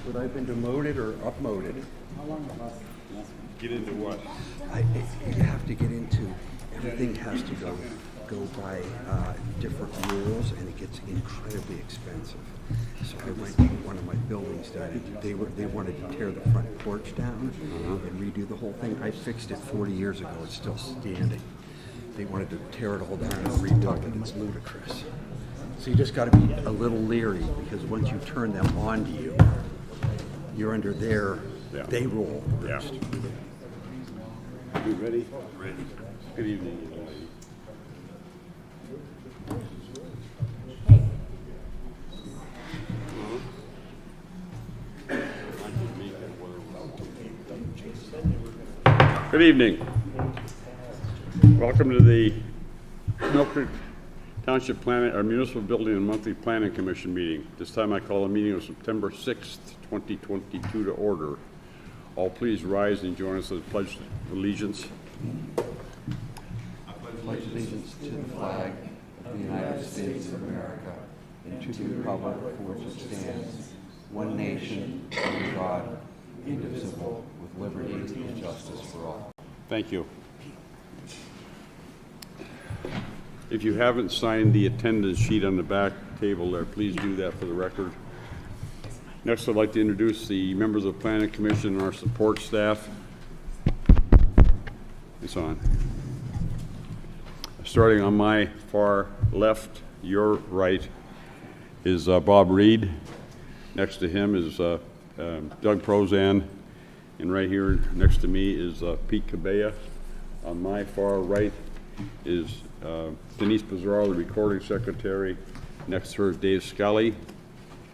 Would I have been demoted or upmoted? How long the last Get into what? You have to get into, everything has to go by different rules, and it gets incredibly expensive. So I went to one of my buildings down, they wanted to tear the front porch down and redo the whole thing. I fixed it 40 years ago, it's still standing. They wanted to tear it all down and rebuild it. It's ludicrous. So you just got to be a little leery, because once you turn them on to you, you're under their, they roll first. You ready? Ready. Good evening, young lady. Good evening. Welcome to the Milford Township Planning, our Municipal Building and Monthly Planning Commission meeting. This time I call the meeting of September 6th, 2022 to order. All please rise and join us in the Pledge of Allegiance. I pledge allegiance to the flag of the United States of America and to the republic for which it stands, one nation, under God, indivisible, with liberty and justice for all. Thank you. If you haven't signed the attendance sheet on the back table there, please do that for the record. Next, I'd like to introduce the members of the Planning Commission and our support staff. It's on. Starting on my far left, your right, is Bob Reed. Next to him is Doug Prozan. And right here next to me is Pete Cabella. On my far right is Denise Pizarro, the recording secretary. Next to her is Dave Scully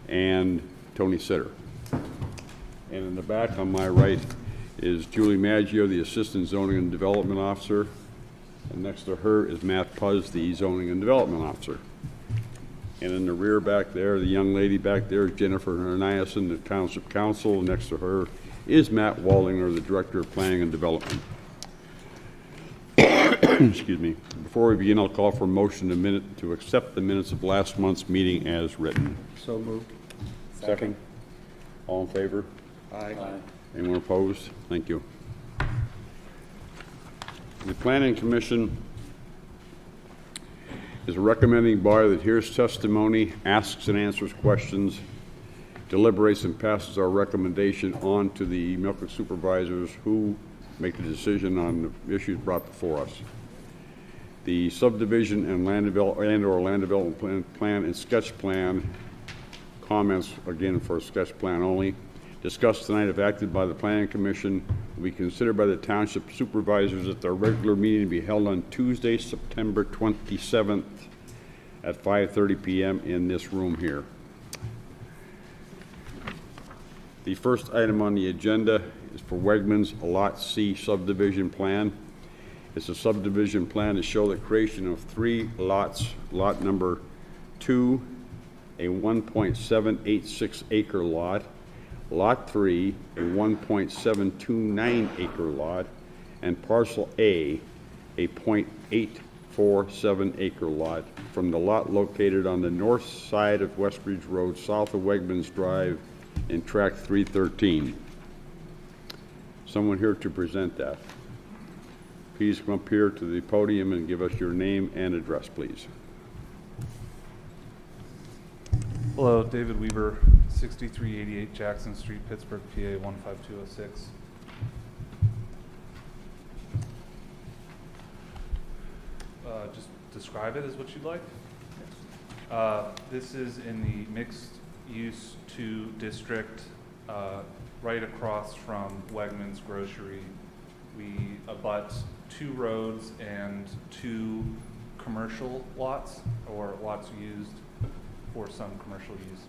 and Tony Sitter. And in the back on my right is Julie Maggio, the assistant zoning and development officer. And next to her is Matt Puzz, the zoning and development officer. And in the rear back there, the young lady back there is Jennifer Herniason, the township council. Next to her is Matt Waldinger, the director of planning and development. Excuse me. Before we begin, I'll call for a motion to accept the minutes of last month's meeting as written. So moved. Second. All in favor? Aye. Anyone opposed? Thank you. The Planning Commission is a recommending body that hears testimony, asks and answers questions, deliberates and passes our recommendation on to the Milford supervisors, who make the decision on the issues brought before us. The subdivision and land development plan and sketch plan comments, again for a sketch plan only, discussed tonight, if acted by the Planning Commission, will be considered by the township supervisors at their regular meeting to be held on Tuesday, September 27th at 5:30 p.m. in this room here. The first item on the agenda is for Wegmans Lot C subdivision plan. It's a subdivision plan to show the creation of 3 lots. Lot number 2, a 1.786 acre lot. Lot 3, a 1.729 acre lot. And parcel A, a 0.847 acre lot from the lot located on the north side of Westbridge Road, south of Wegmans Drive, in tract 313. Someone here to present that. Please come up here to the podium and give us your name and address, please. Hello, David Weaver, 6388 Jackson Street, Pittsburgh, PA 15206. Just describe it as what you'd like. This is in the mixed use 2 district, right across from Wegmans Grocery. We abut 2 roads and 2 commercial lots, or lots used for some commercial use.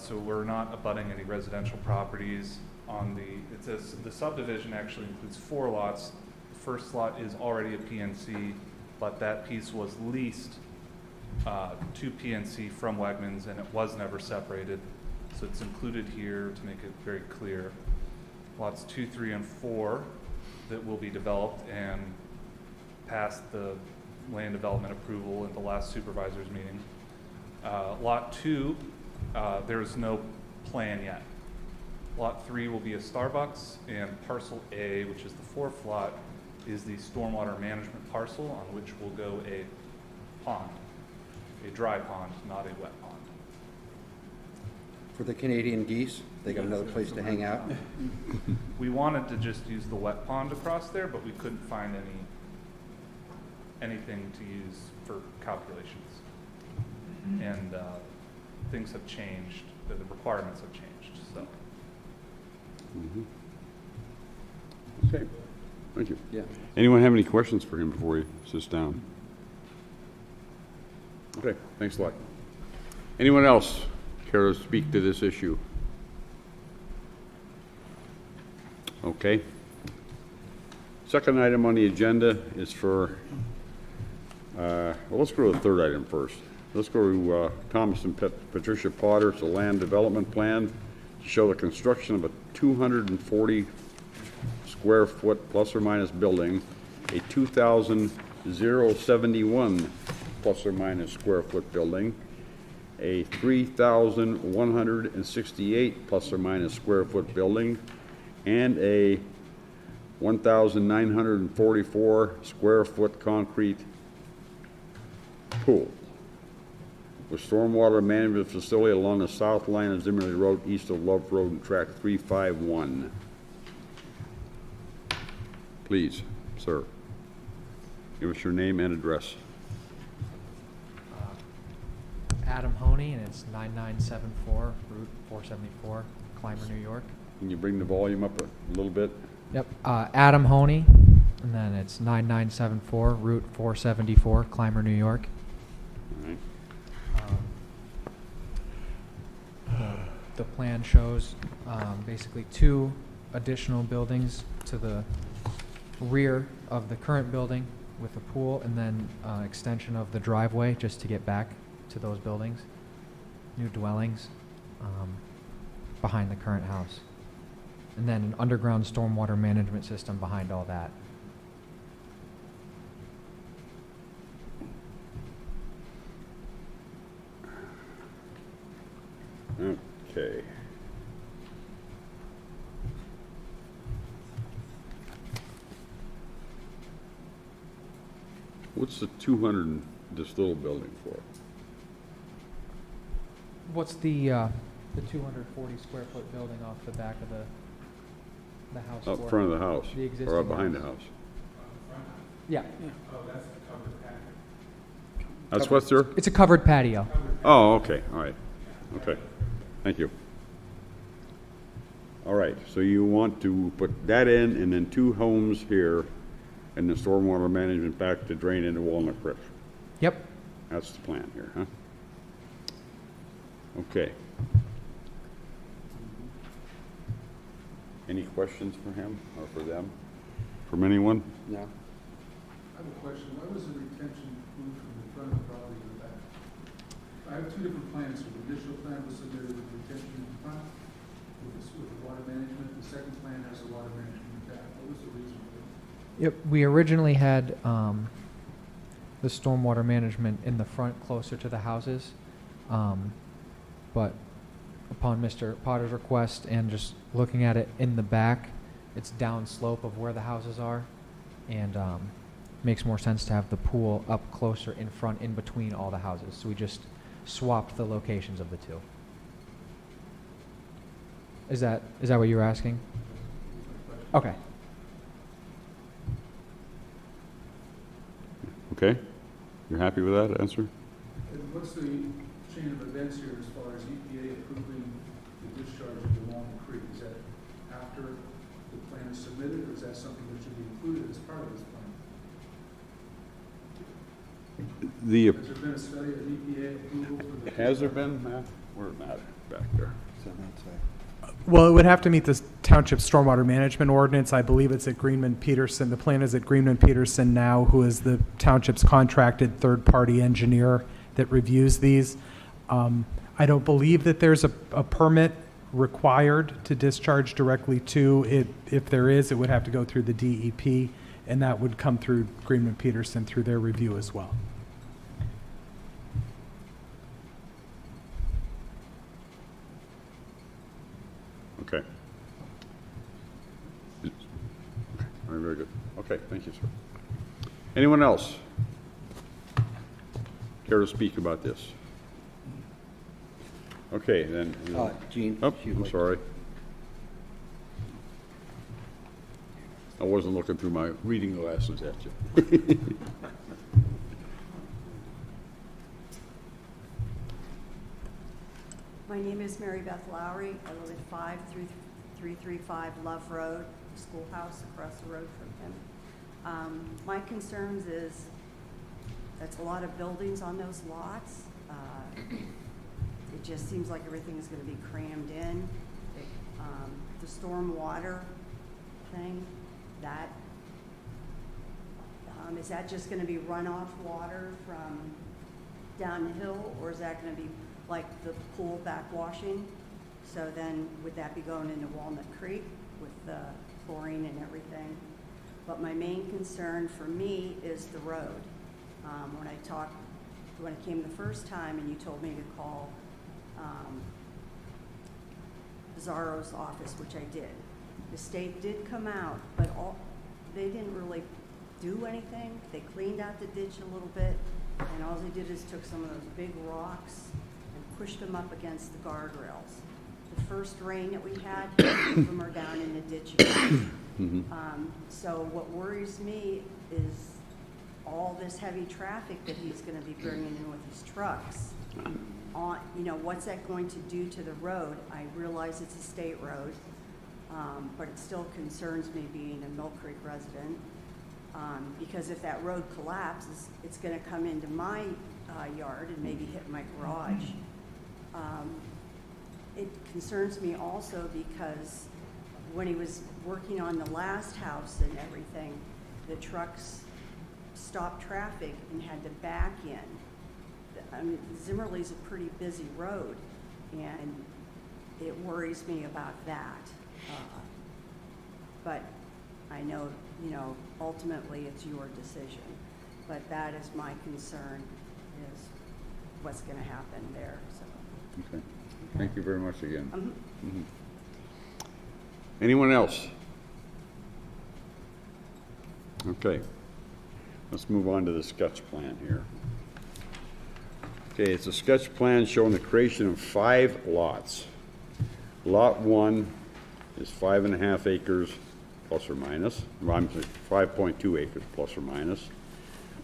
So we're not abutting any residential properties on it says the subdivision actually includes 4 lots. The first lot is already a PNC, but that piece was leased to PNC from Wegmans, and it was never separated. So it's included here to make it very clear. Lots 2, 3, and 4 that will be developed and passed the land development approval at the last supervisors meeting. Lot 2, there is no plan yet. Lot 3 will be a Starbucks, and parcel A, which is the 4th lot, is the stormwater management parcel on which will go a pond, a dry pond, not a wet pond. For the Canadian geese, they got another place to hang out. We wanted to just use the wet pond across there, but we couldn't find anything to use for calculations. And things have changed, the requirements have changed, so. Okay, thank you. Yeah. Anyone have any questions for him before he sits down? Okay, thanks a lot. Anyone else care to speak to this issue? Okay. Second item on the agenda is for, well, let's go to the third item first. Let's go to Thomas and Patricia Potter. It's a land development plan to show the construction of a 240 square foot plus or minus building, a 2,071 plus or minus square foot building, a 3,168 plus or minus square foot building, and a 1,944 square foot concrete pool with stormwater management facility along the south line of Zimmerly Road, east of Love Road and Track 351. Please, sir, give us your name and address. Adam Honey, and it's 9974 Route 474, Clymer, New York. Can you bring the volume up a little bit? Yep, Adam Honey, and then it's 9974 Route 474, Clymer, New York. All right. The plan shows basically 2 additional buildings to the rear of the current building with a pool, and then extension of the driveway just to get back to those buildings, new dwellings behind the current house, and then an underground stormwater management system behind all that. Okay. What's the 200, this little building for? What's the 240 square foot building off the back of the house Up for? front of the house? The existing Or up behind the house. house? Yeah. That's what, sir? It's a covered patio. Oh, okay, all right. Okay, thank you. All right, so you want to put that in and then 2 homes here and the stormwater management back to drain into Walnut Creek. Yep. That's the plan here, huh? Okay. Any questions for him or for them? From anyone? No. I have a question. Why was the retention moved from the front of the property to the back? I have 2 different plans. So the initial plan was submitted with retention in the front with the water management. The second plan has the water management in the back. What was the reason for it? Yep. We originally had the stormwater management in the front, closer to the houses, but upon Mr. Potter's request and just looking at it in the back, it's downslope of where the houses are, and makes more sense to have the pool up closer in front, in between all the houses. So we just swapped the locations of the 2. Is that what you were asking? Okay. Okay, you're happy with that answer? And what's the chain of events here as far as EPA approving the discharge of the Walnut Creek? Is that after the plan is submitted, or is that something that should be included as part of this plan? The, Has there been a study of EPA approval for the? has there been, Matt? Where's Matt? Back there. So that's Well, it would have to meet the township stormwater management ordinance. I believe it's at Greenman Peterson. The plan is at Greenman Peterson now, who is the township's contracted third-party engineer that reviews these. I don't believe that there's a permit required to discharge directly to it. If there is, it would have to go through the DEP, and that would come through Greenman Peterson through their review as well. Okay. Very, very good. Okay, thank you, sir. Anyone else care to speak about this? Okay, then. Gene? Oh, if you'd I'm like- sorry. I wasn't looking through my reading glasses at you. My name is Mary Beth Lowry. I live at 5335 Love Road, the schoolhouse across the road from him. My concerns is that's a lot of buildings on those lots. It just seems like everything is going to be crammed in. The storm water thing, that is that just going to be runoff water from down the hill, or is that going to be like the pool backwashing? So then would that be going into Walnut Creek with the chlorine and everything? But my main concern for me is the road. When I came the first time and you told me to call Bizarro's office, which I did. The state did come out, but they didn't really do anything. They cleaned out the ditch a little bit, and all they did is took some of those big rocks and pushed them up against the guardrails. The first rain that we had, most of them are down in the ditch again. So what worries me is all this heavy traffic that he's going to be bringing in with his trucks. What's that going to do to the road? I realize it's a state road, but it still concerns me being a Mill Creek resident, because if that road collapses, it's going to come into my yard and maybe hit my garage. It concerns me also because when he was working on the last house and everything, the trucks stopped traffic and had to back in. I mean, Zimmerly's a pretty busy road, and it worries me about that. But I know, ultimately it's your decision. But that is my concern, is what's going to happen there. So. Okay. Thank you very much again. Mm-hmm. Anyone else? Okay. Let's move on to the sketch plan here. Okay, it's a sketch plan showing the creation of 5 lots. Lot 1 is 5.5 acres plus or minus. Well, I'm sorry, 5.2 acres plus or minus.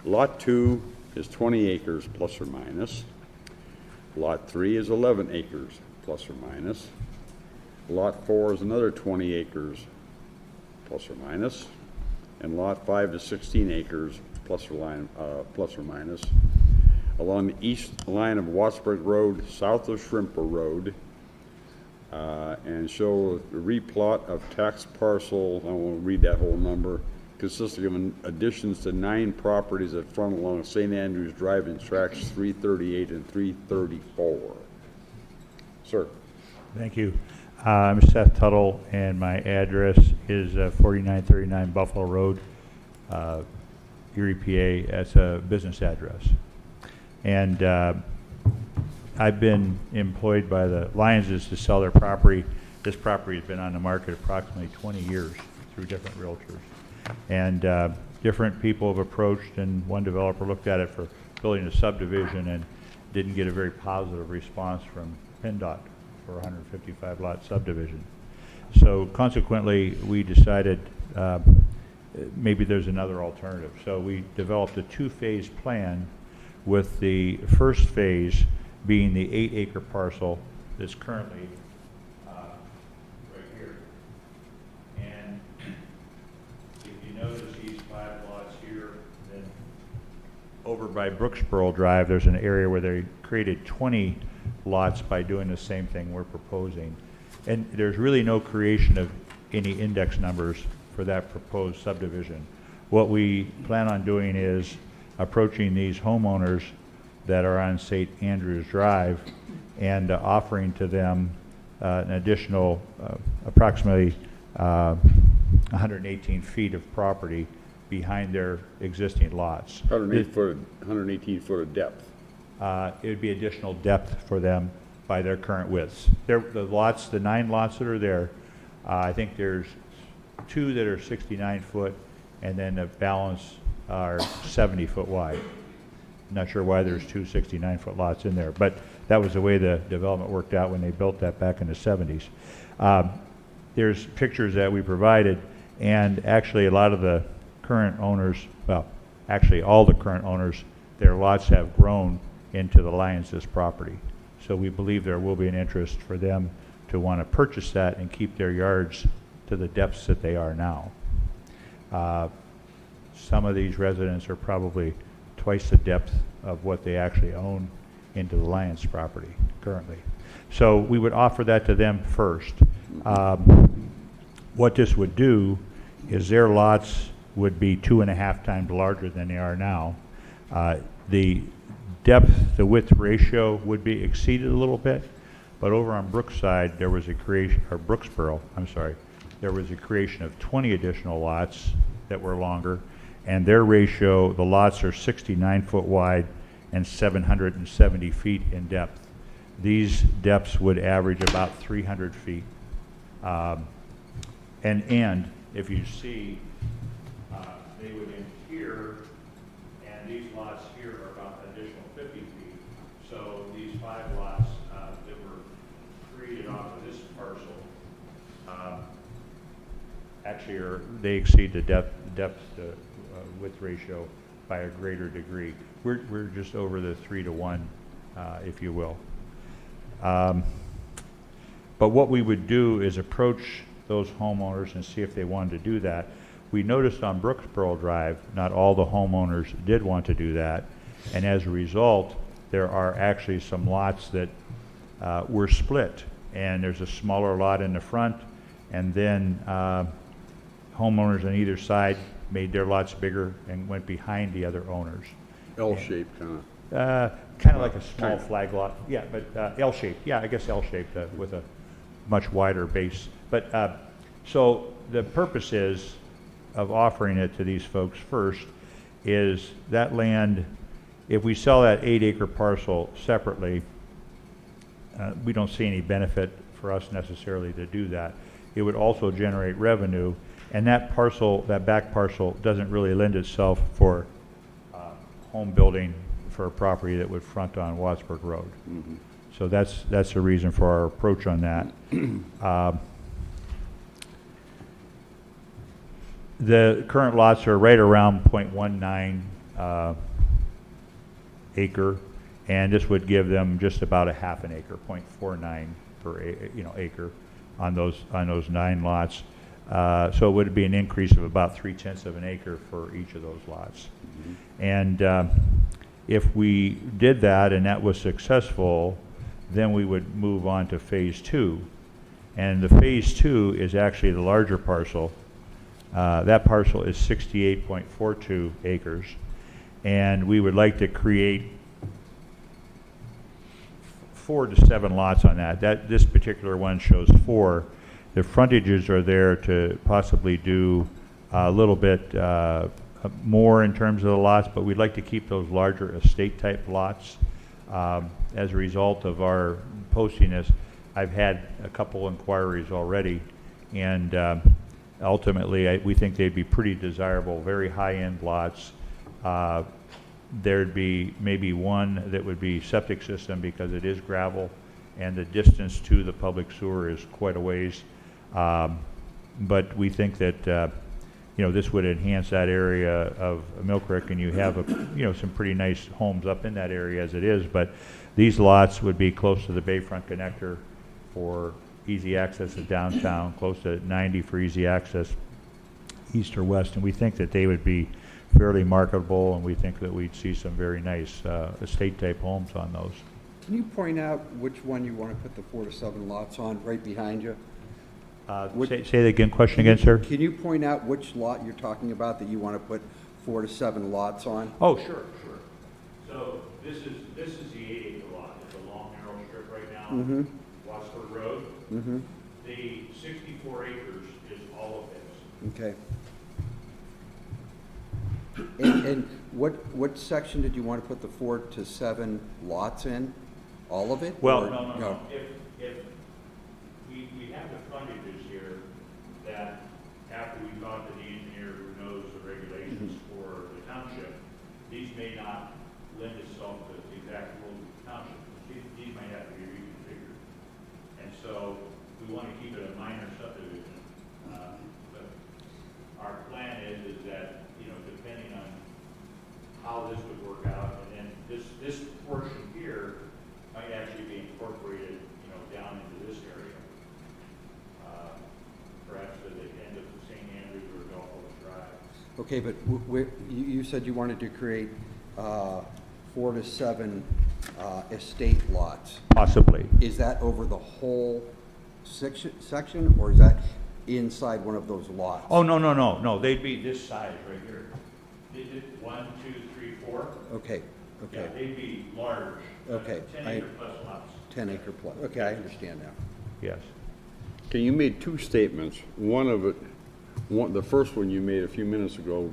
Lot 2 is 20 acres plus or minus. Lot 3 is 11 acres plus or minus. Lot 4 is another 20 acres plus or minus. And Lot 5 is 16 acres plus or minus. Along the east line of Wattsburg Road, south of Shrimper Road, and show the replot of tax parcel, I won't read that whole number, consisting of additions to 9 properties that front along St. Andrews Drive in tracts 338 and 334. Sir. Thank you. I'm Seth Tuttle, and my address is 4939 Buffalo Road, Erie, PA. That's a business address. And I've been employed by the Lyonses to sell their property. This property has been on the market approximately 20 years through different realtors. And different people have approached, and one developer looked at it for building a subdivision and didn't get a very positive response from PennDOT for a 155 lot subdivision. So consequently, we decided maybe there's another alternative. So we developed a 2-phase plan, with the first phase being the 8-acre parcel that's currently right here. And if you notice these 5 lots here, then over by Brooksboro Drive, there's an area where they created 20 lots by doing the same thing we're proposing. And there's really no creation of any index numbers for that proposed subdivision. What we plan on doing is approaching these homeowners that are on St. Andrews Drive and offering to them an additional approximately 118 feet of property behind their existing lots. 118 foot of depth. It would be additional depth for them by their current widths. The lots, the 9 lots that are there, I think there's 2 that are 69 foot, and then the balance are 70 foot wide. Not sure why there's 2 69-foot lots in there, but that was the way the development worked out when they built that back in the 70s. There's pictures that we provided, and actually a lot of the current owners, well, actually all the current owners, their lots have grown into the Lyons' property. So we believe there will be an interest for them to want to purchase that and keep their yards to the depths that they are now. Some of these residents are probably twice the depth of what they actually own into the Lyons property currently. So we would offer that to them first. What this would do is their lots would be 2.5 times larger than they are now. The depth, the width ratio would be exceeded a little bit, but over on Brookside, there was a creation, or Brooksboro, I'm sorry, there was a creation of 20 additional lots that were longer, and their ratio, the lots are 69 foot wide and 770 feet in depth. These depths would average about 300 feet. And if you see, they would end here, and these lots here are about an additional 50 feet. So these 5 lots that were created off of this parcel actually they exceed the depth to width ratio by a greater degree. We're just over the 3 to 1, if you will. But what we would do is approach those homeowners and see if they wanted to do that. We noticed on Brooksboro Drive, not all the homeowners did want to do that, and as a result, there are actually some lots that were split, and there's a smaller lot in the front, and then homeowners on either side made their lots bigger and went behind the other owners. L-shaped kind Kind of like a small flag lot. Yeah, but L-shaped. Yeah, I guess L-shaped with a much wider base. But so the purpose is of offering it to these folks first is that land, if we sell that 8-acre parcel separately, we don't see any benefit for us necessarily to do that. It would also generate revenue, and that parcel, that back parcel, doesn't really lend itself for home building for a property that would front on Wattsburg Road. Mm-hmm. So that's the reason for our approach on that. The current lots are right around 0.19 acre, and this would give them just about a half an acre, 0.49 per acre on those 9 lots. So it would be an increase of about 3/10 of an acre for each of those lots. Mm-hmm. And if we did that and that was successful, then we would move on to phase 2. And the phase 2 is actually the larger parcel. That parcel is 68.42 acres. And we would like to create 4 to 7 lots on that. This particular one shows 4. The frontages are there to possibly do a little bit more in terms of the lots, but we'd like to keep those larger estate type lots. As a result of our posting this, I've had a couple inquiries already, and ultimately we think they'd be pretty desirable, very high-end lots. There'd be maybe one that would be septic system because it is gravel, and the distance to the public sewer is quite a ways. But we think that this would enhance that area of Mill Creek, and you have some pretty nice homes up in that area as it is. But these lots would be close to the Bayfront connector for easy access to downtown, close to 90 for easy access east or west, and we think that they would be fairly marketable, and we think that we'd see some very nice estate type homes on those. Can you point out which one you want to put the 4 to 7 lots on right behind you? Say that again, question again, sir? Can you point out which lot you're talking about that you want to put 4 to 7 lots on? Oh, sure. So this is the 8-acre lot. It's a long, narrow strip right now, Mm-hmm. Wattsburg Road. Mm-hmm. The 64 acres is all of this. Okay. And what section did you want to put the 4 to 7 lots in? All of it? Well, or- no. If we have the frontages here that after we talk to the engineer who knows the regulations for the township, these may not lend itself to the exact rules of the township. These might have to be reconfigured. And so we want to keep it a minor subdivision. But our plan is that, depending on how this would work out, and then this portion here might actually be incorporated, down into this area. Perhaps at the end of St. Andrews or Gulf Drive. Okay, but you said you wanted to create 4 to 7 estate lots. Possibly. Is that over the whole section, or is that inside one of those lots? Oh, no. They'd be this size right here. 1, 2, 3, 4. Okay, Yeah, okay, they'd be large. Okay, 10 I- acre plus lots. 10 acre plus, okay, I understand now. Yes. Okay, you made two statements. The first one you made a few minutes ago,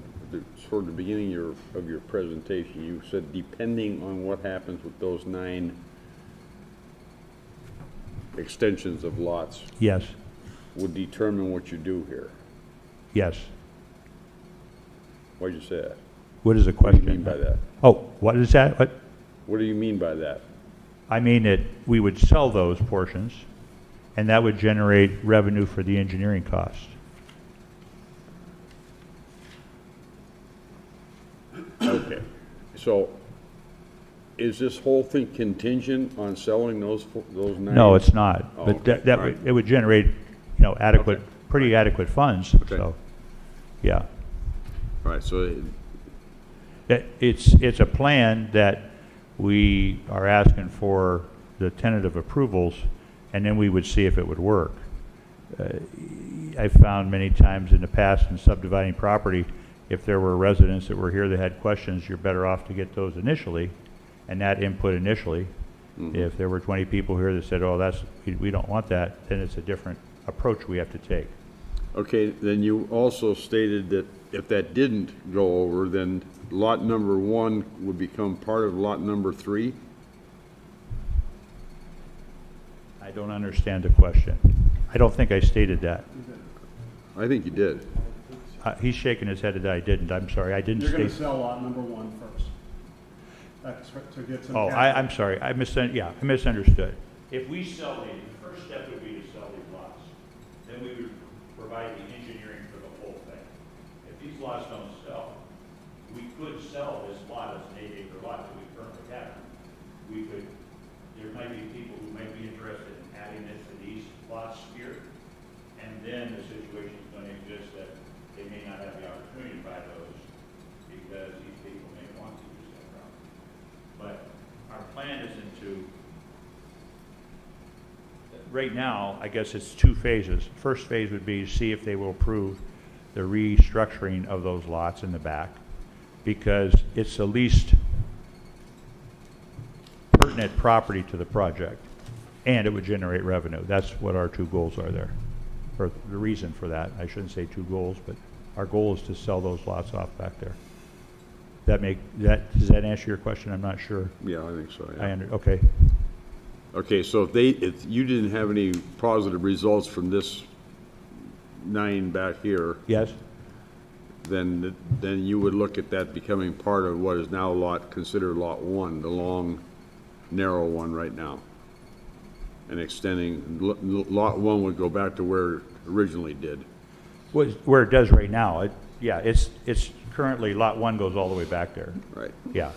toward the beginning of your presentation, you said depending on what happens with those 9 extensions of lots Yes. would determine what you do here. Yes. Why'd you say that? What is the What do question? you mean by that? Oh, what is that? What? What do you mean by that? I mean that we would sell those portions, and that would generate revenue for the engineering cost. Okay, so is this whole thing contingent on selling those 9? No, it's not. Oh, But okay, that all right. it would generate, Okay. pretty adequate funds. Okay. So, yeah. All right, so It's a plan that we are asking for the tentative approvals, and then we would see if it would work. I found many times in the past in subdividing property, if there were residents that were here that had questions, you're better off to get those initially, and that input initially. If there were 20 people here that said, oh, we don't want that, then it's a different approach we have to take. okay, then you also stated that if that didn't go over, then lot number 1 would become part of lot number 3? I don't understand the question. I don't think I stated that. I think you did. He's shaking his head that I didn't. I'm sorry, I didn't You're gonna state. sell lot number 1 first. That's to get some. Oh, capital. I'm sorry, I misunderstood. If we sell these, the first step would be to sell these lots. Then we would provide the engineering for the whole thing. If these lots don't sell, we could sell this lot as an 8-acre lot that we currently have. There might be people who might be interested in adding this to these lots here. And then the situation is going to exist that they may not have the opportunity to buy those because these people may want to use that property. But our plan isn't to, right now, I guess it's 2 phases. First phase would be to see if they will approve the restructuring of those lots in the back, because it's the least pertinent property to the project, and it would generate revenue. That's what our 2 goals are there, or the reason for that. I shouldn't say 2 goals, but our goal is to sell those lots off back there. Does that answer your question? I'm not sure. Yeah, I think so, yeah. Okay. Okay, so if you didn't have any positive results from this 9 back here, Yes? then you would look at that becoming part of what is now considered lot 1, the long, narrow one right now. And extending, lot 1 would go back to where it originally did. Where it does right now. It's currently, lot 1 goes all the way back there. Right. Yeah.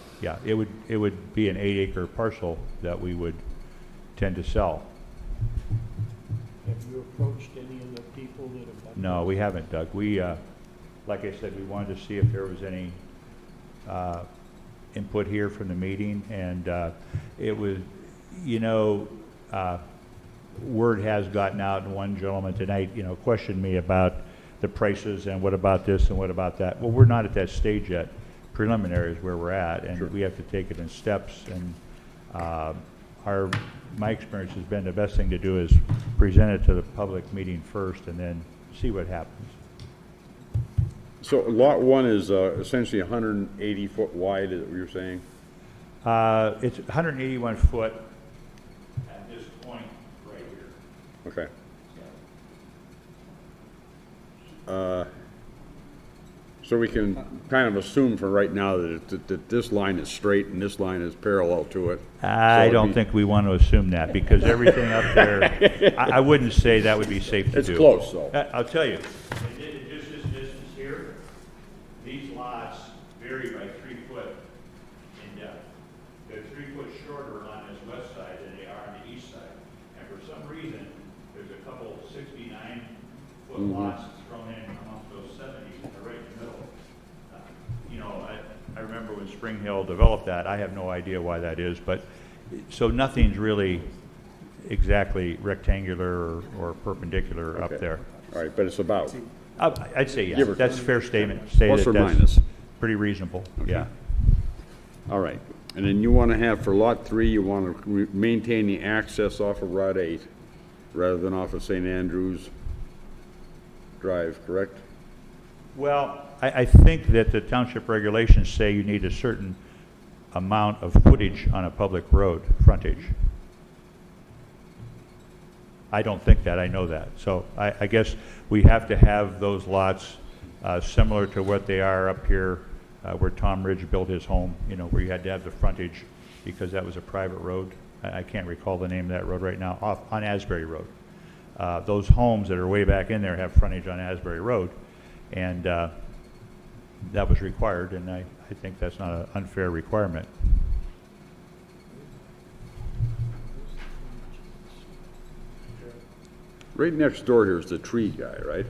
It would be an 8-acre parcel that we would tend to sell. Have you approached any of the people that have done? No, we haven't, Doug. We, like I said, we wanted to see if there was any input here from the meeting, and it was, word has gotten out, and one gentleman tonight, questioned me about the prices and what about this and what about that. Well, we're not at that stage yet. Preliminary is where we're at, and Sure. we have to take it in steps. And my experience has been the best thing to do is present it to the public meeting first, and then see what happens. So lot 1 is essentially 180 foot wide, is that what you're saying? It's 181 foot Okay. So we can kind of assume for right now that this line is straight and this line is parallel to it. I So don't it'd be- think we want to assume that, because everything up there, I wouldn't say that would be safe to do. It's close, though. I'll tell you, just this distance here, these lots vary by 3 foot in depth. They're 3 foot shorter on this west side than they are on the east side. And for some reason, there's a couple 69-foot lots thrown in amongst those 70s, and they're right in the middle. You know, I remember when Spring Hill developed that, I have no idea why that is, but, so nothing's really exactly rectangular or perpendicular up Okay. there. All right, but it's about. I'd say yes, Give or that's a take. fair statement, say Plus that or that's minus. pretty reasonable, yeah. All right, and then you want to have, for Lot 3, you want to maintain the access off of Route 8 rather than off of St. Andrews Drive, correct? Well, I think that the township regulations say you need a certain amount of footage on a public road, frontage. I don't think that, I know that. So I guess we have to have those lots similar to what they are up here where Tom Ridge built his home, you know, where you had to have the frontage because that was a private road. I can't recall the name of that road right now, off on Asbury Road. Those homes that are way back in there have frontage on Asbury Road, and that was required, and I think that's not an unfair requirement. Right next door here is the tree guy, right?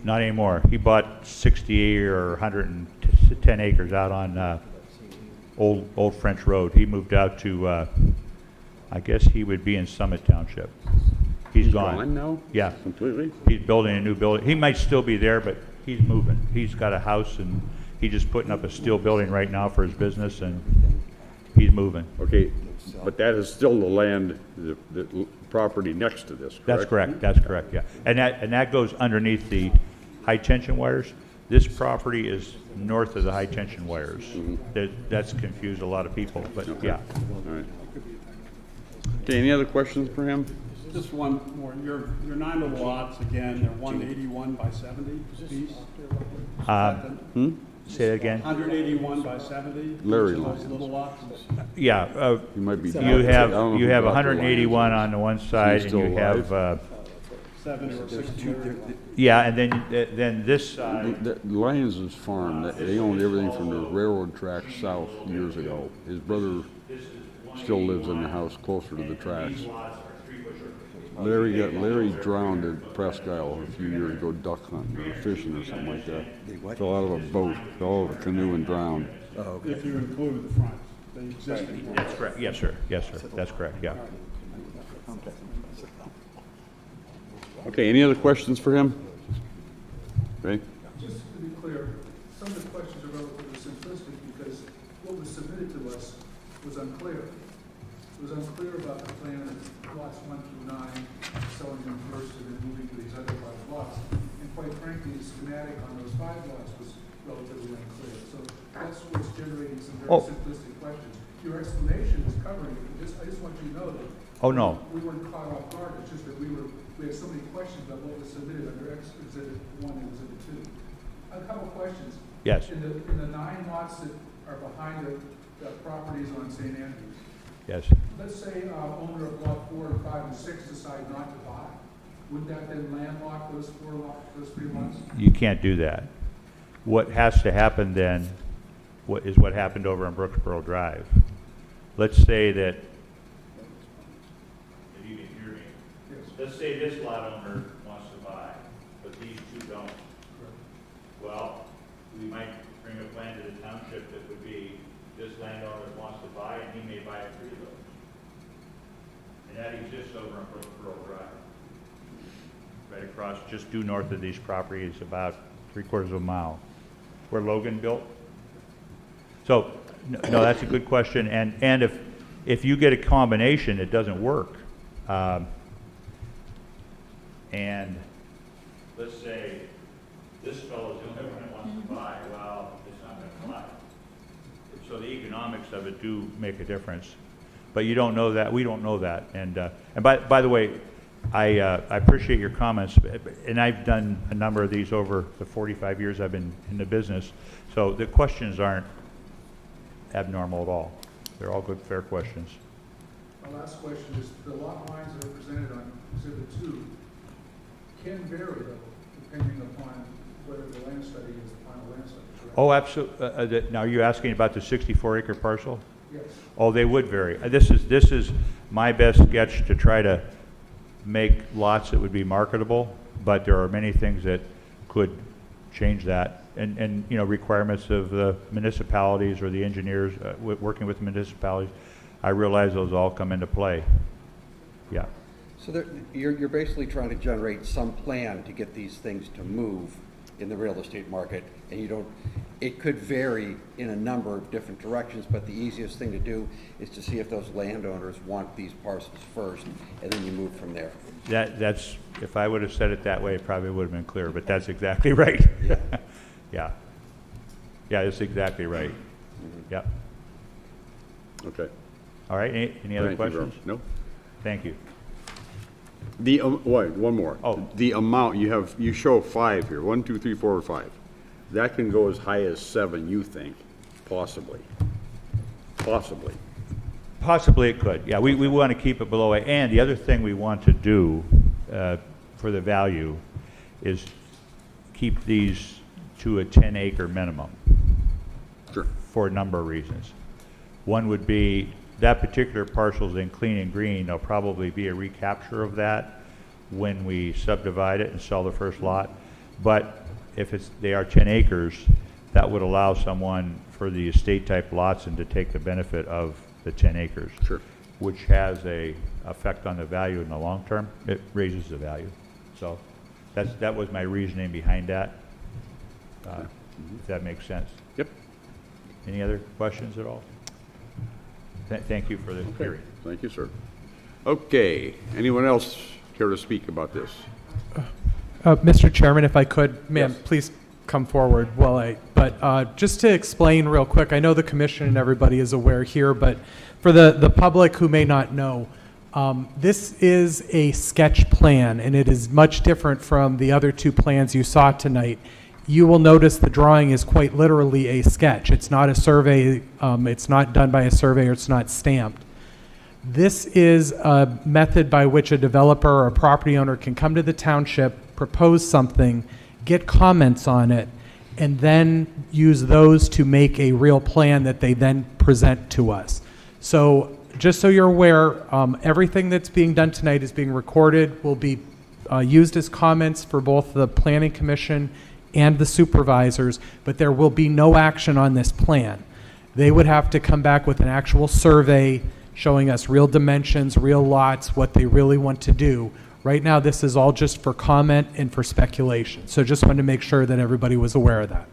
Not anymore. He bought 60 or 110 acres out on Old French Road. He moved out to, I guess he would be in Summit Township. He's gone. now? Yeah. Completely? He's building a new building. He might still be there, but he's moving. He's got a house, and he's just putting up a steel building right now for his business, and he's moving. Okay, but that is still the land, the property next to this, correct? That's correct, yeah. And that goes underneath the high-tension wires. This property is north of the high-tension wires. That's confused a lot of people, but yeah. All right. Okay, any other questions for him? Just one more, your 9 little lots, again, they're 181 by 70 piece? Say that again? 181 by 70? Larry each of line. those little lots? Yeah, You might be. you I don't have know who bought the 181 on the one side, and still you have, 7 or 6 yeah, and then this side, The Lyons' farm, they owned everything from the railroad tracks south years ago. His brother still lives in the house closer to the tracks. Larry drowned at Presque Isle a few years ago duck hunting or fishing or something like that. Fell out of a boat, fell out of a canoe and drowned. if you include the front, the existing one. that's correct, yes, sir, that's correct, yeah. Okay, any other questions for him? Ray? Just to be clear, some of the questions are relatively simplistic because what was submitted to us was unclear. It was unclear about the plan of lots 1 through 9, selling them first and then moving to these other 5 lots. And quite frankly, the schematic on those 5 lots was relatively unclear. So that's what's generating some very simplistic questions. Your explanation is covering it, but I just want you to know that Oh, no. we weren't caught off guard. It's just that we had so many questions about what was submitted under Exhibit 1 and Exhibit 2. A couple questions. Yes. In the 9 lots that are behind the properties on St. Andrews, Yes. let's say owner of lot 4 and 5 and 6 decide not to buy. Would that then landlock those 3 lots? You can't do that. What has to happen then, what happened over on Brooksboro Drive. Let's say that, if you can hear me, let's say this lot owner wants to buy, but these 2 don't. Well, we might bring a plan to the township that would be, this landowner wants to buy, and he may buy 3 of those. And that exists over on Brooksboro Drive. Right across, just due north of these properties, about 3/4 of a mile, where Logan built. So, no, that's a good question, and if you get a combination, it doesn't work. And let's say this fellow's the only one that wants to buy, well, it's not gonna fly. So the economics of it do make a difference. But you don't know that, we don't know that. And by the way, I appreciate your comments, and I've done a number of these over the 45 years I've been in the business, so the questions aren't abnormal at all. They're all good, fair questions. My last question is, the lot lines that are presented on Exhibit 2 can vary though, depending upon whether the land study is the final land study, correct? Oh, absolutely. Now, are you asking about the 64-acre parcel? Yes. Oh, they would vary. This is my best sketch to try to make lots that would be marketable, but there are many things that could change that, and you know, requirements of the municipalities or the engineers working with the municipalities. I realize those all come into play. Yeah. So you're basically trying to generate some plan to get these things to move in the real estate market, and you don't, it could vary in a number of different directions, but the easiest thing to do is to see if those landowners want these parcels first, and then you move from there. That's, if I would have said it that way, it probably would have been clear, but that's exactly right. Yeah. Yeah. Yeah, that's exactly right. Mm-hmm. Yep. Okay. All right, any other Thank you, questions? Rob. No? Thank you. Wait, one more. Oh. The amount, you show 5 here, 1, 2, 3, 4, 5. That can go as high as 7, you think, possibly. Possibly. Possibly it could, yeah. We want to keep it below 8. And the other thing we want to do for the value is keep these to a 10-acre minimum. Sure. For a number of reasons. One would be that particular parcel's in clean and green. There'll probably be a recapture of that when we subdivide it and sell the first lot. But if they are 10 acres, that would allow someone for the estate type lots and to take the benefit of the 10 acres. Sure. Which has a effect on the value in the long term. It raises the value. So that was my reasoning behind that. If that makes sense. Yep. Any other questions at all? Thank you for the hearing. Thank you, sir. Okay, anyone else care to speak about this? Mr. Chairman, if I could, ma'am, Yes. please come forward but just to explain real quick, I know the commission and everybody is aware here, but for the public who may not know, this is a sketch plan, and it is much different from the other two plans you saw tonight. You will notice the drawing is quite literally a sketch. It's not a survey. It's not done by a surveyor. It's not stamped. This is a method by which a developer or a property owner can come to the township, propose something, get comments on it, and then use those to make a real plan that they then present to us. So just so you're aware, everything that's being done tonight is being recorded, will be used as comments for both the Planning Commission and the supervisors, but there will be no action on this plan. They would have to come back with an actual survey showing us real dimensions, real lots, what they really want to do. Right now, this is all just for comment and for speculation. So just wanted to make sure that everybody was aware of that.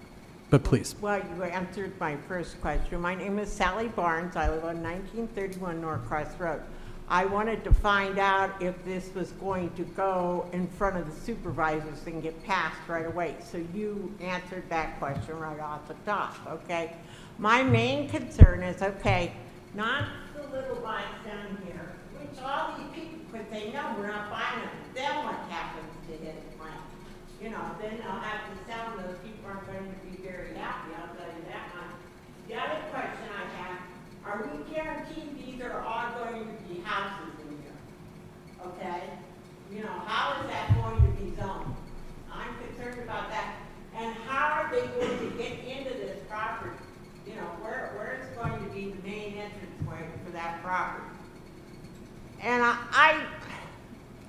But please. Well, you answered my first question. My name is Sally Barnes. I live on 1931 Norcross Road. I wanted to find out if this was going to go in front of the supervisors and get passed right away. So you answered that question right off the top, okay? My main concern is, okay, not the little lots down here, which all these people, because they know we're not buying them, then what happens to his plan? You know, then they'll have to sell them. Those people aren't going to be very happy, I'll tell you that much. The other question I have, are we guaranteed these are all going to be houses in here? Okay? You know, how is that going to be zoned? I'm concerned about that. And how are they going to get into this property? You know, where is going to be the main entrance way for that property? And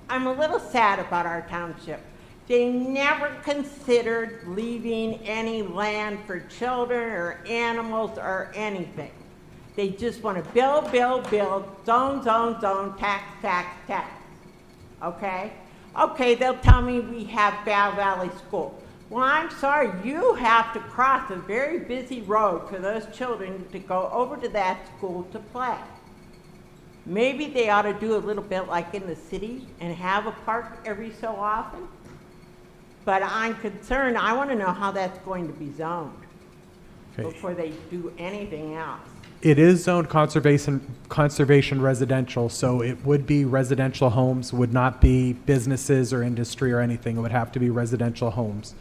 I'm a little sad about our township. They never considered leaving any land for children or animals or anything. They just want to build, build, build, zone, zone, zone, tax, tax, tax. Okay? Okay, they'll tell me we have Bear Valley School. Well, I'm sorry, you have to cross a very busy road for those children to go over to that school to play. Maybe they ought to do a little bit like in the city and have a park every so often. But I'm concerned, I want to know how that's going to be zoned before they do anything else. It is zoned conservation residential, so it would be residential homes, would not be businesses or industry or anything. It would have to be residential homes.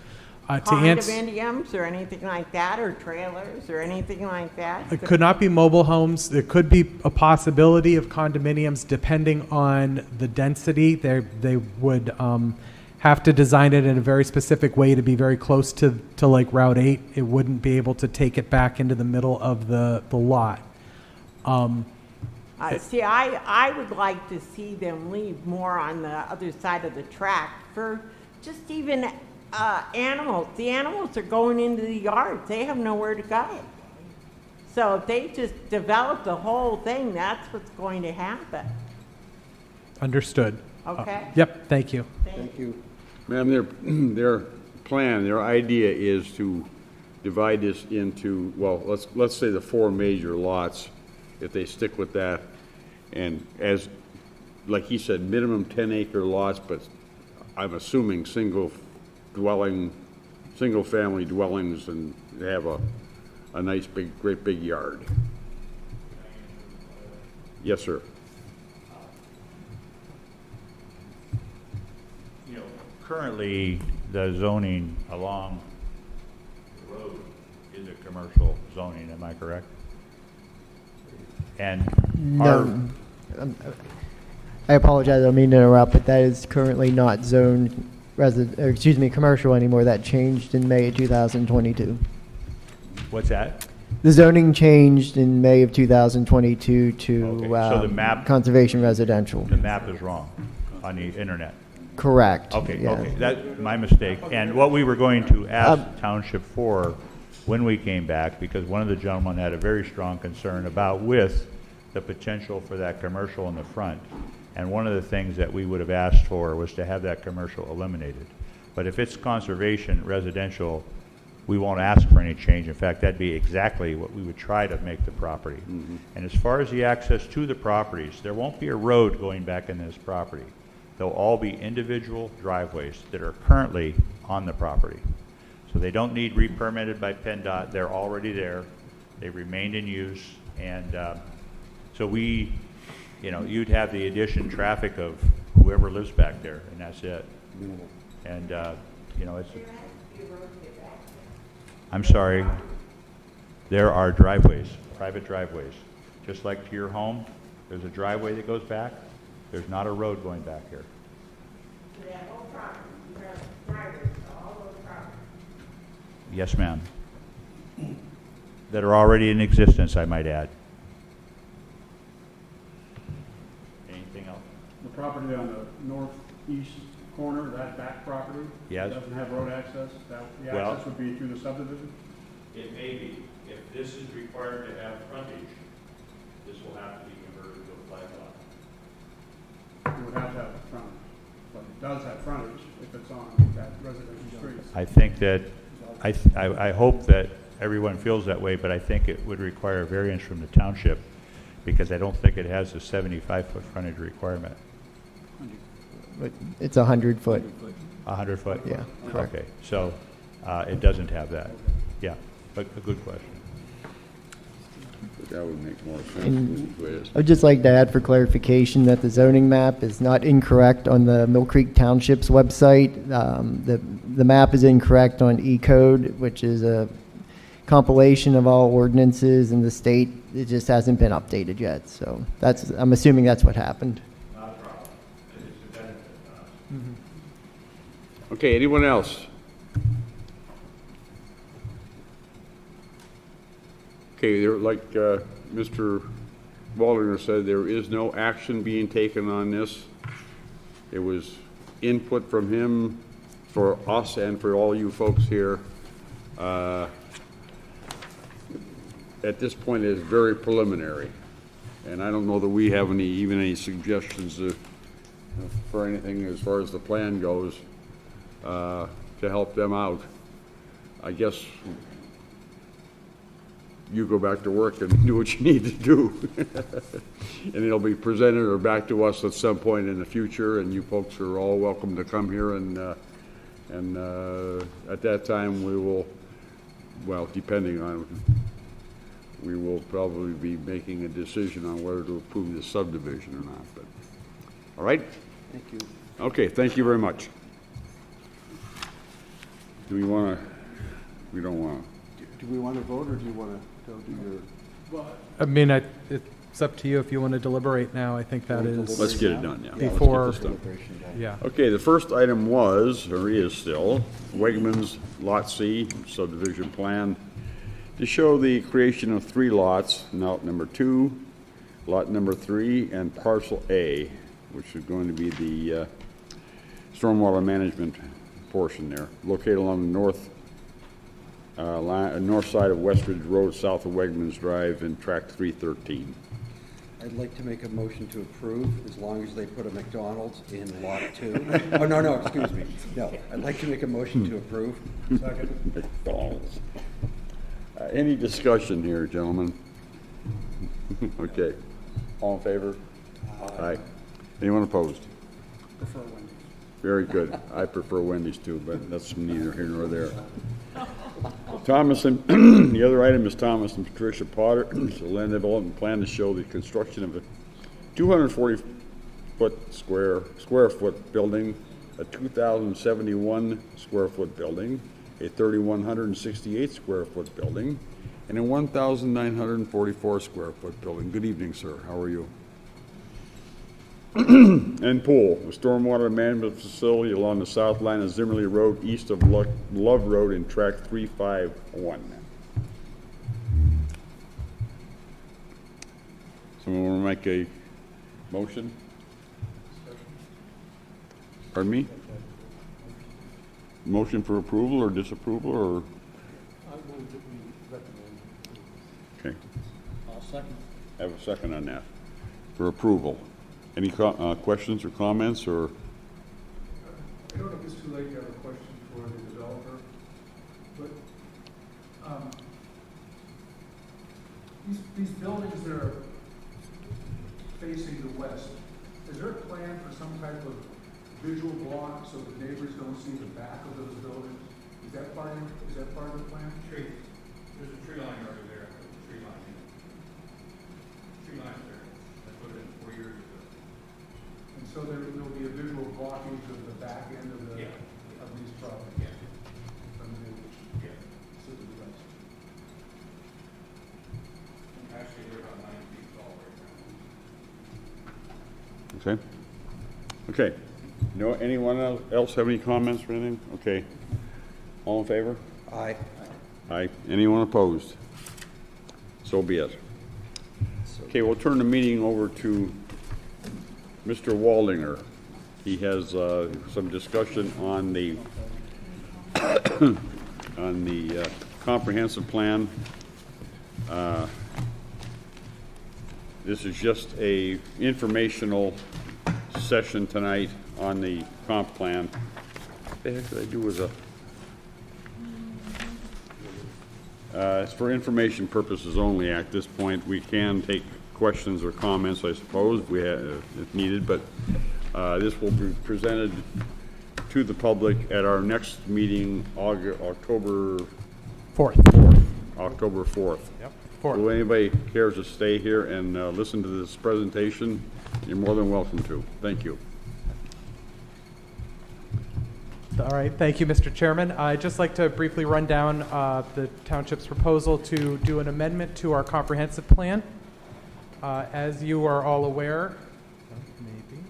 To answer, Condominiums or anything like that, or trailers or anything like that? it could not be mobile homes. It could be a possibility of condominiums depending on the density. They would have to design it in a very specific way to be very close to like Route 8. It wouldn't be able to take it back into the middle of the lot. See, I would like to see them leave more on the other side of the track for just even animals. The animals are going into the yard. They have nowhere to go. So if they just develop the whole thing, that's what's going to happen. Understood. Okay? Yep, thank you. Thank you. Ma'am, their plan, their idea is to divide this into, well, let's say the 4 major lots, if they stick with that, and as, like he said, minimum 10-acre lots, but I'm assuming single-family dwellings, and they have a nice, great big yard. Yes, sir. Currently, the zoning along the road is a commercial zoning, am I correct? And No. I apologize, I don't mean to interrupt, but that is currently not zoned commercial anymore. That changed in May of 2022. what's that? The zoning changed in May of 2022 to Okay, so the map- conservation residential. The map is wrong on the internet. Correct. Okay, yeah. okay, that's my mistake. And what we were going to ask Township for when we came back, because one of the gentlemen had a very strong concern about with the potential for that commercial in the front. And one of the things that we would have asked for was to have that commercial eliminated. But if it's conservation residential, we won't ask for any change. In fact, that'd be exactly what we would try to make the property. Mm-hmm. And as far as the access to the properties, there won't be a road going back in this property. They'll all be individual driveways that are currently on the property. So they don't need re-permitted by PennDOT. They're already there. They remained in use. And so we, you know, you'd have the addition traffic of whoever lives back there, and that's it. And, you know, it's... I'm sorry. There are driveways, private driveways. Just like to your home, there's a driveway that goes back. There's not a road going back here. Yes, ma'am. That are already in existence, I might add. Anything else? The property on the northeast corner, that back property? Yes. Doesn't have road access? The Well- access would be through the subdivision? It may be. If this is required to have frontage, this will have to be converted to a flag lot. You would have to have frontage, but it does have frontage if it's on that residential street. I think that, I hope that everyone feels that way, but I think it would require a variance from the township because I don't think it has the 75-foot frontage requirement. But it's 100 foot. 100 foot? Yeah, correct. Okay, so it doesn't have that. Yeah, but a good question. That would make more sense. And the way it is. I would just like to add for clarification that the zoning map is not incorrect on the Mill Creek Township's website. The map is incorrect on E-Code, which is a compilation of all ordinances in the state. It just hasn't been updated yet. So that's, I'm assuming that's what happened. Not a problem. It's a benefit to us. Okay, anyone else? Okay, there, like Mr. Waldner said, there is no action being taken on this. It was input from him for us and for all you folks here. At this point, it is very preliminary, and I don't know that we have any suggestions for anything as far as the plan goes to help them out. I guess you go back to work and do what you need to do. And it'll be presented or back to us at some point in the future, and you folks are all welcome to come here and at that time we will, well, depending on we will probably be making a decision on whether to approve the subdivision or not, but, all right? Thank you. Okay, thank you very much. Do we want to, we don't want to. Do we want to vote, or do you want to go to your? I mean, it's up to you if you want to deliberate now. I think that is. Let's get it done, yeah. Before- Let's get this done. Yeah. Okay, the first item was, or is still, Wegmans Lot C subdivision plan to show the creation of 3 lots, lot number 2, lot number 3, and parcel A, which is going to be the stormwater management portion there, located along the north side of Westridge Road, south of Wegmans Drive, in tract 313. I'd like to make a motion to approve, as long as they put a McDonald's in lot 2. Oh, no, excuse me. No, I'd like to make a motion to approve. Second. McDonald's. Any discussion here, gentlemen? Okay. All in favor? Aye. Anyone opposed? Prefer Wendy's. Very good. I prefer Wendy's too, but that's neither here nor there. Thomas and, the other item is Thomas and Patricia Potter. It's a land development plan to show the construction of a 240 square foot building, a 2,071 square foot building, a 3,168 square foot building, and a 1,944 square foot building. Good evening, sir. How are you? And pool, a stormwater management facility along the south line of Zimmerly Road, east of Love Road in tract 351. Someone want to make a motion? Pardon me? Motion for approval or disapproval, or? I move that we recommend. Okay, I'll second. I have a second on that, for approval. Any questions or comments, or? I don't know if it's too late to have a question for the developer, but these buildings that are facing the west, is there a plan for some type of visual block so the neighbors don't see the back of those buildings? Is that part of the plan? Tree. There's a tree line over there, tree line. Tree line there. That's put in 4 years ago. And so there'll be a visual blockage of the back end of the, Yeah. of these properties? Yeah. From the neighbors? Yeah. To the west. Actually, they're about 9 feet tall right now. Okay. Okay. No, anyone else have any comments or anything? Okay. All in favor? Aye. Aye. Anyone opposed? So be it. Okay, we'll turn the meeting over to Mr. Waldinger. He has some discussion on the comprehensive plan. This is just a informational session tonight on the comp plan. What the heck did I do with a? It's for information purposes only at this point. We can take questions or comments, I suppose, if needed, but this will be presented to the public at our next meeting, October 4th. October 4th. Yep. 4th. So anybody cares to stay here and listen to this presentation, you're more than welcome to. Thank you. All right, thank you, Mr. Chairman. I'd just like to briefly run down the township's proposal to do an amendment to our comprehensive plan. As you are all aware, maybe.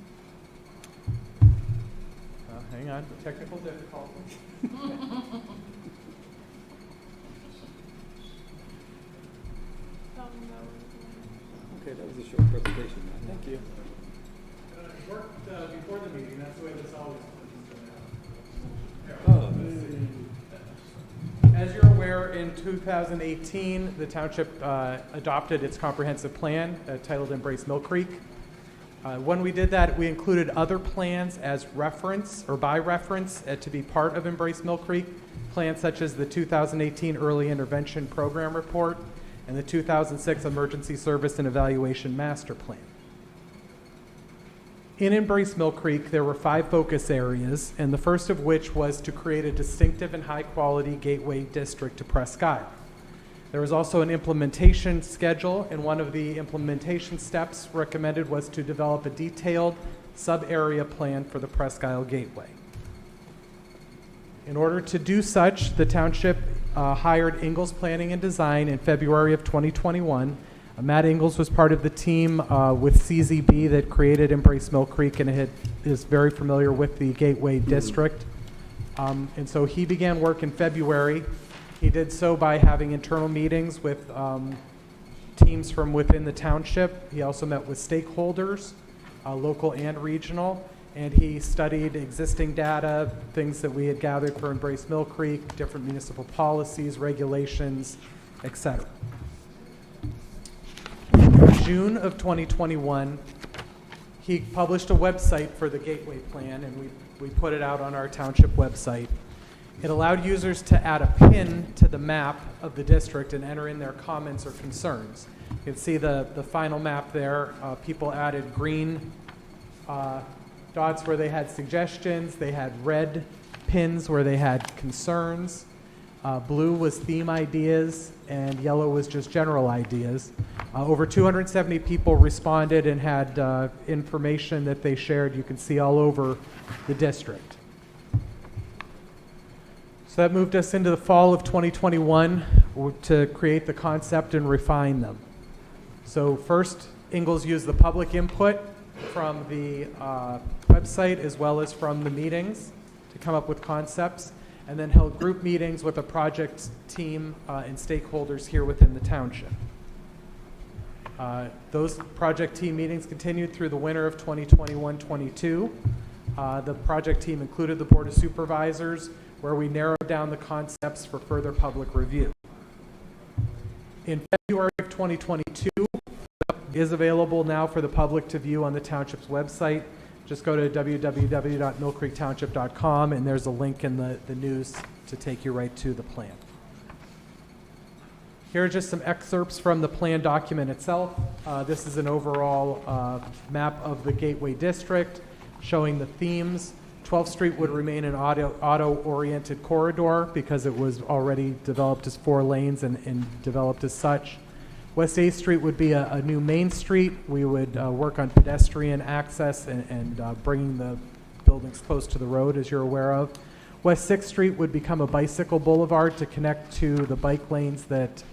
Hang on, technical difficulty. Okay, that was a short presentation. Thank you. It worked before the meeting, that's the way this always As you're aware, in 2018, the township adopted its comprehensive plan titled Embrace Mill Creek. When we did that, we included other plans as reference or by reference to be part of Embrace Mill Creek, plans such as the 2018 Early Intervention Program Report and the 2006 Emergency Service and Evaluation Master Plan. In Embrace Mill Creek, there were 5 focus areas, and the first of which was to create a distinctive and high-quality gateway district to Presque Isle. There was also an implementation schedule, and one of the implementation steps recommended was to develop a detailed sub-area plan for the Presque Isle Gateway. In order to do such, the township hired Ingalls Planning and Design in February of 2021. Matt Ingalls was part of the team with CZB that created Embrace Mill Creek, and is very familiar with the Gateway District. And so he began work in February. He did so by having internal meetings with teams from within the township. He also met with stakeholders, local and regional, and he studied existing data, things that we had gathered for Embrace Mill Creek, different municipal policies, regulations, etc. In June of 2021, he published a website for the Gateway Plan, and we put it out on our township website. It allowed users to add a pin to the map of the district and enter in their comments or concerns. You can see the final map there. People added green dots where they had suggestions. They had red pins where they had concerns. Blue was theme ideas, and yellow was just general ideas. Over 270 people responded and had information that they shared. You can see all over the district. So that moved us into the fall of 2021 to create the concept and refine them. So first, Ingalls used the public input from the website as well as from the meetings to come up with concepts, and then held group meetings with a project team and stakeholders here within the township. Those project team meetings continued through the winter of 2021-22. The project team included the Board of Supervisors, where we narrowed down the concepts for further public review. In February of 2022, is available now for the public to view on the township's website. Just go to www.millcreektownship.com, and there's a link in the news to take you right to the plan. Here are just some excerpts from the plan document itself. This is an overall map of the Gateway District showing the themes. 12th Street would remain an auto-oriented corridor because it was already developed as 4 lanes and developed as such. West 8th Street would be a new main street. We would work on pedestrian access and bringing the buildings close to the road, as you're aware of. West 6th Street would become a bicycle boulevard to connect to the bike lanes that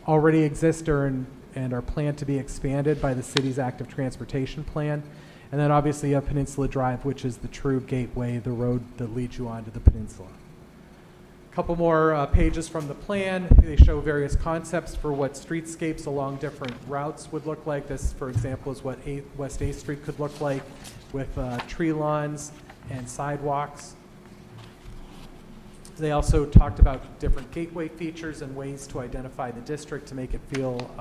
already exist and are planned to be expanded by the city's active transportation plan. And then obviously you have Peninsula Drive, which is the true gateway, the road that leads you onto the peninsula. A couple more pages from the plan. They show various concepts for what streetscapes along different routes would look like. This, for example, is what West 8th Street could look like with tree lawns and sidewalks. They also talked about different gateway features and ways to identify the district to make it feel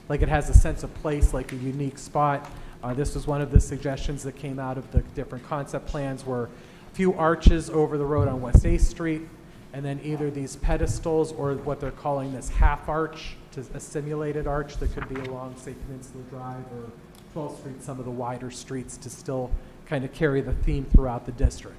like it has a sense of place, like a unique spot. This was one of the suggestions that came out of the different concept plans, were a few arches over the road on West 8th Street, and then either these pedestals or what they're calling this half arch, a simulated arch that could be along, say, Peninsula Drive or 12th Street, some of the wider streets, to still kind of carry the theme throughout the district.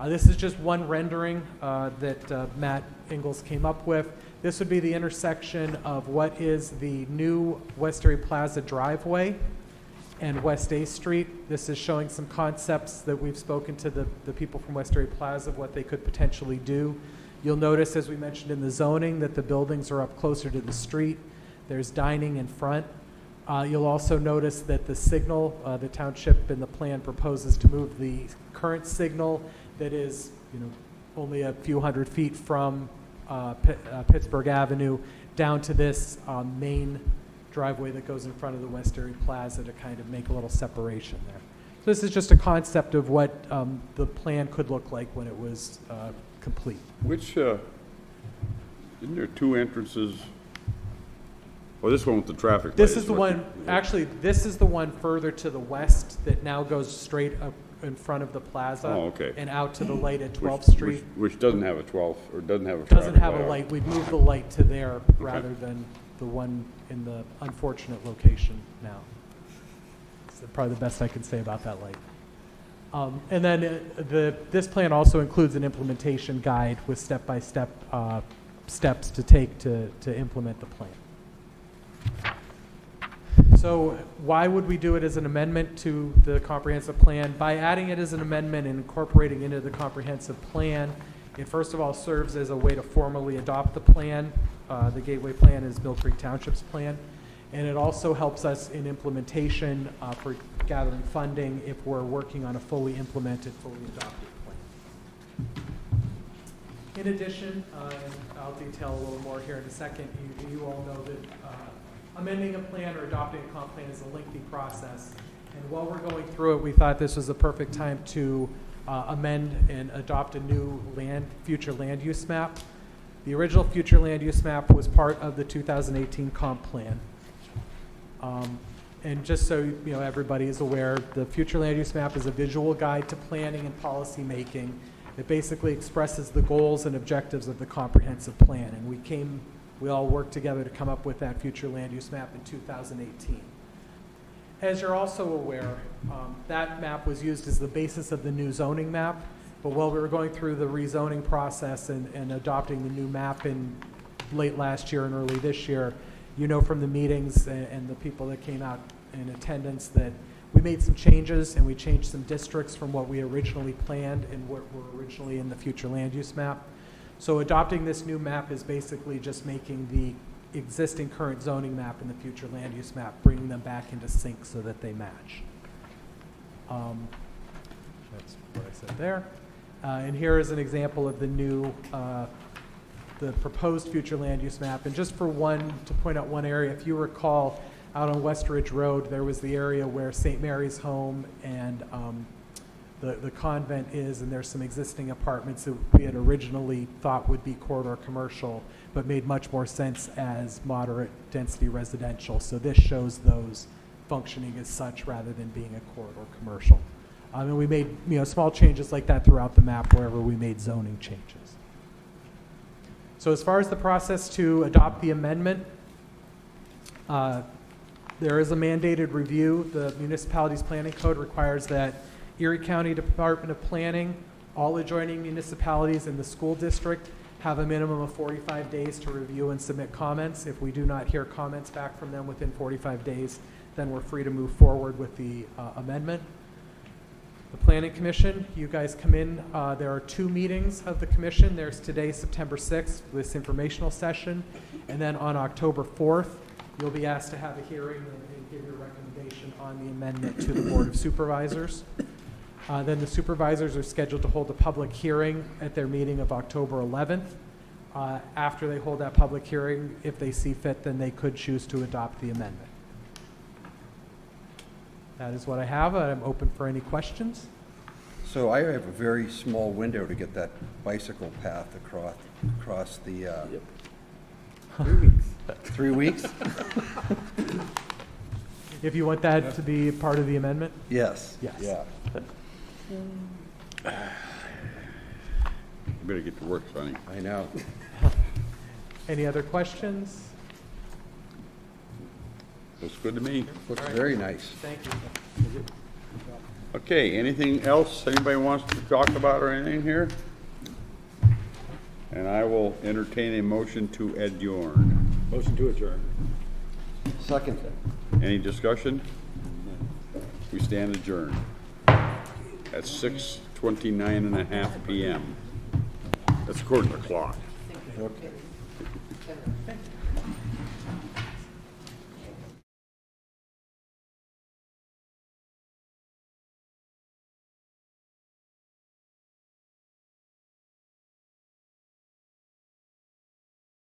This is just one rendering that Matt Ingalls came up with. This would be the intersection of what is the new West Erie Plaza driveway and West 8th Street. This is showing some concepts that we've spoken to the people from West Erie Plaza of what they could potentially do. You'll notice, as we mentioned in the zoning, that the buildings are up closer to the street. There's dining in front. You'll also notice that the signal, the township in the plan proposes to move the current signal that is, only a few hundred feet from Pittsburgh Avenue down to this main driveway that goes in front of the West Erie Plaza to kind of make a little separation there. So this is just a concept of what the plan could look like when it was complete. Which, isn't there 2 entrances? Oh, this one with the traffic light. This is the one, actually, this is the one further to the west that now goes straight up in front of the plaza. Oh, okay. And out to the light at 12th Street. Which doesn't have a 12th, or doesn't have a traffic Doesn't have a light. light. We'd move the light to there rather than the one in the unfortunate location now. It's probably the best I can say about that light. And then this plan also includes an implementation guide with step-by-step steps to take to implement the plan. So why would we do it as an amendment to the comprehensive plan? By adding it as an amendment and incorporating into the comprehensive plan, it first of all serves as a way to formally adopt the plan. The Gateway Plan is Mill Creek Township's plan. And it also helps us in implementation for gathering funding if we're working on a fully implemented, fully adopted plan. In addition, and I'll detail a little more here in a second, you all know that amending a plan or adopting a comp plan is a lengthy process. And while we're going through it, we thought this was the perfect time to amend and adopt a new future land use map. The original future land use map was part of the 2018 comp plan. And just so you know, everybody is aware, the future land use map is a visual guide to planning and policy making. It basically expresses the goals and objectives of the comprehensive plan. And we all worked together to come up with that future land use map in 2018. As you're also aware, that map was used as the basis of the new zoning map. But while we were going through the rezoning process and adopting the new map in late last year and early this year, you know from the meetings and the people that came out in attendance that we made some changes and we changed some districts from what we originally planned and what were originally in the future land use map. So adopting this new map is basically just making the existing current zoning map and the future land use map, bringing them back into sync so that they match. That's what I said there. And here is an example of the new the proposed future land use map. And just to point out one area, if you recall, out on West Ridge Road, there was the area where St. Mary's Home and the convent is, and there's some existing apartments that we had originally thought would be corridor commercial, but made much more sense as moderate density residential. So this shows those functioning as such rather than being a corridor commercial. And we made small changes like that throughout the map wherever we made zoning changes. So as far as the process to adopt the amendment, there is a mandated review. The municipalities planning code requires that Erie County Department of Planning, all adjoining municipalities in the school district have a minimum of 45 days to review and submit comments. If we do not hear comments back from them within 45 days, then we're free to move forward with the amendment. The Planning Commission, you guys come in. There are 2 meetings of the commission. There's today, September 6th, this informational session. And then on October 4th, you'll be asked to have a hearing and give your recommendation on the amendment to the Board of Supervisors. Then the supervisors are scheduled to hold a public hearing at their meeting of October 11th. After they hold that public hearing, if they see fit, then they could choose to adopt the amendment. That is what I have. I'm open for any questions. So I have a very small window to get that bicycle path across the, 3 weeks. 3 weeks? If you want that to be part of the amendment? Yes. Yes. Yeah. You better get to work, Sonny. I know. Any other questions? Looks good to me. Looks very nice. Thank you. Okay, anything else anybody wants to talk about or anything here? And I will entertain a motion to adjourn. Motion to adjourn. Second. Any discussion? We stand adjourned at 6:29.5 p.m. That's according to the clock. Okay.